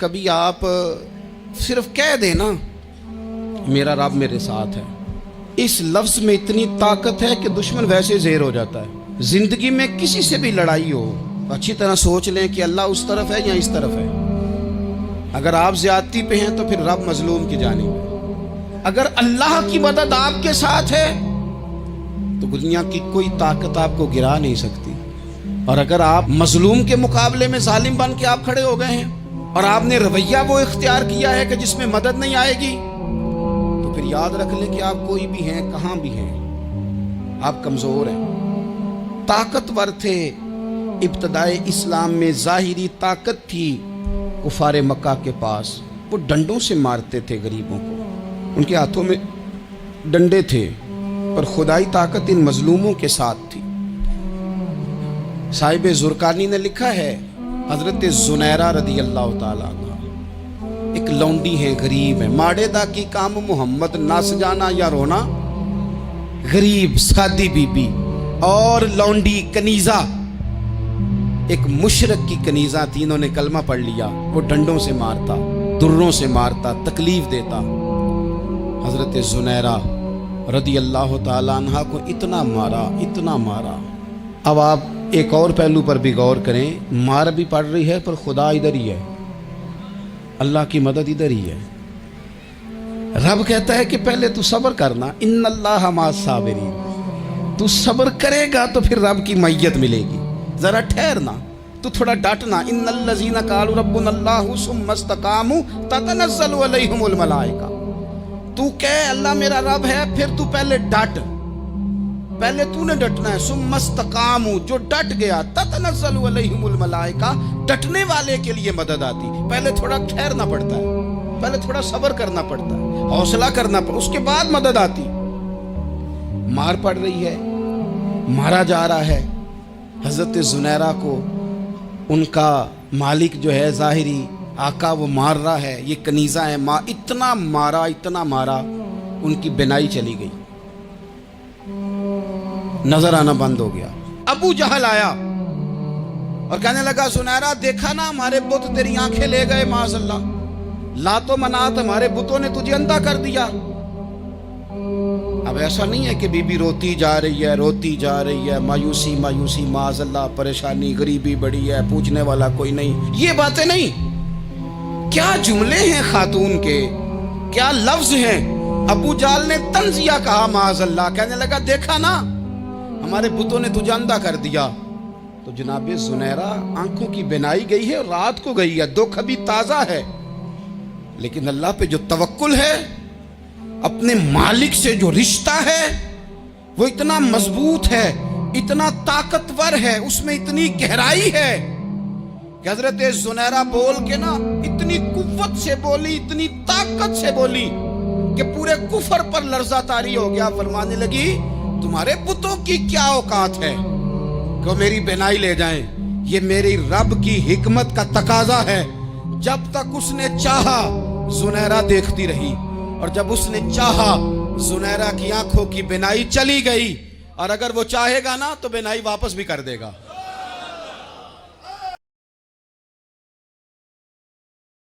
کبھی آپ صرف کہہ دیں نا میرا رب میرے ساتھ ہے، اس لفظ میں اتنی طاقت ہے کہ دشمن ویسے زیر ہو جاتا ہے۔ زندگی میں کسی سے بھی لڑائی ہو اچھی طرح سوچ لیں کہ اللہ اس طرف ہے یا اس طرف ہے۔ اگر آپ زیادتی پہ ہیں تو پھر رب مظلوم کی جانب ہے۔ اگر اللہ کی مدد آپ کے ساتھ ہے تو دنیا کی کوئی طاقت آپ کو گرا نہیں سکتی، اور اگر آپ مظلوم کے مقابلے میں ظالم بن کے آپ کھڑے ہو گئے ہیں اور آپ نے رویہ وہ اختیار کیا ہے کہ جس میں مدد نہیں آئے گی، تو پھر یاد رکھ لیں کہ آپ کوئی بھی ہیں، کہاں بھی ہیں، آپ کمزور ہیں۔ طاقتور تھے ابتدائے اسلام میں، ظاہری طاقت تھی کفار مکہ کے پاس، وہ ڈنڈوں سے مارتے تھے غریبوں کو، ان کے ہاتھوں میں ڈنڈے تھے، پر خدائی طاقت ان مظلوموں کے ساتھ تھی۔ صاحب زرقانی نے لکھا ہے، حضرت زنیرہ رضی اللہ تعالیٰ عنہ ایک لونڈی ہے، غریب ہے، ماڑے دا کی کام محمد نس جانا یا رونا، غریب سادی بی بی اور لونڈی کنیزہ، ایک مشرک کی کنیزہ تھی، انہوں نے کلمہ پڑھ لیا، وہ ڈنڈوں سے مارتا، دروں سے مارتا، تکلیف دیتا۔ حضرت زنیرہ رضی اللہ تعالیٰ عنہ کو اتنا مارا، اتنا مارا۔ اب آپ ایک اور پہلو پر بھی غور کریں، مار بھی پڑ رہی ہے پر خدا ادھر ہی ہے، اللہ کی مدد ادھر ہی ہے۔ رب کہتا ہے کہ پہلے تو صبر کرنا، ان اللہ مع الصابرین، تو صبر کرے گا تو پھر رب کی معیت ملے گی، ذرا ٹھہرنا، تو تھوڑا ڈٹنا۔ ان الذین قالوا ربنا اللہ ثم استقاموا تتنزل علیہم الملائکہ، تو کہے اللہ میرا رب ہے، پھر تو پہلے ڈٹ، پہلے تو نے ڈٹنا ہے۔ ثم استقاموا، جو ڈٹ گیا، تتنزل علیہم الملائکہ، ڈٹنے والے کے لیے مدد آتی، پہلے تھوڑا ٹھہرنا پڑتا ہے، پہلے تھوڑا صبر کرنا پڑتا ہے، حوصلہ کرنا پڑتا، اس کے بعد مدد آتی۔ مار پڑ رہی ہے، مارا جا رہا ہے حضرت زنیرہ کو، ان کا مالک جو ہے ظاہری آقا وہ مار رہا ہے، یہ کنیزہ ہے، اتنا مارا، اتنا مارا، ان کی بینائی چلی گئی، نظر آنا بند ہو گیا۔ ابو جہل آیا اور کہنے لگا، زنیرہ دیکھا نا ہمارے بت تیری آنکھیں لے گئے، معاذ اللہ، لات و منات ہمارے بتوں نے تجھے اندھا کر دیا۔ اب ایسا نہیں ہے کہ بی بی روتی جا رہی ہے، روتی جا رہی ہے، مایوسی مایوسی، معاذ اللہ، پریشانی، غریبی بڑی ہے، پوچھنے والا کوئی نہیں، یہ باتیں نہیں۔ کیا جملے ہیں خاتون کے، کیا لفظ ہیں۔ ابو جہل نے تنزیہ کہا، معاذ اللہ، کہنے لگا دیکھا نا ہمارے بتوں نے تجھے اندھا کر دیا۔ تو جناب زنیرہ آنکھوں کی بینائی گئی ہے، رات کو گئی ہے، دکھ ابھی تازہ ہے، لیکن اللہ پہ جو توکل ہے، اپنے مالک سے جو رشتہ ہے، وہ اتنا مضبوط ہے، اتنا طاقتور ہے، اس میں اتنی گہرائی ہے کہ حضرت زنیرہ بول کے نا اتنی قوت سے بولی، اتنی طاقت سے بولی کہ پورے کفر پر لرزہ طاری ہو گیا۔ فرمانے لگی، تمہارے بتوں کی کیا اوقات ہے کہ میری بینائی لے جائیں، یہ میری رب کی حکمت کا تقاضا ہے۔ جب تک اس نے چاہا زنیرہ دیکھتی رہی، اور جب اس نے چاہا زنیرہ کی آنکھوں کی بینائی چلی گئی، اور اگر وہ چاہے گا نا تو بینائی واپس بھی کر دے گا۔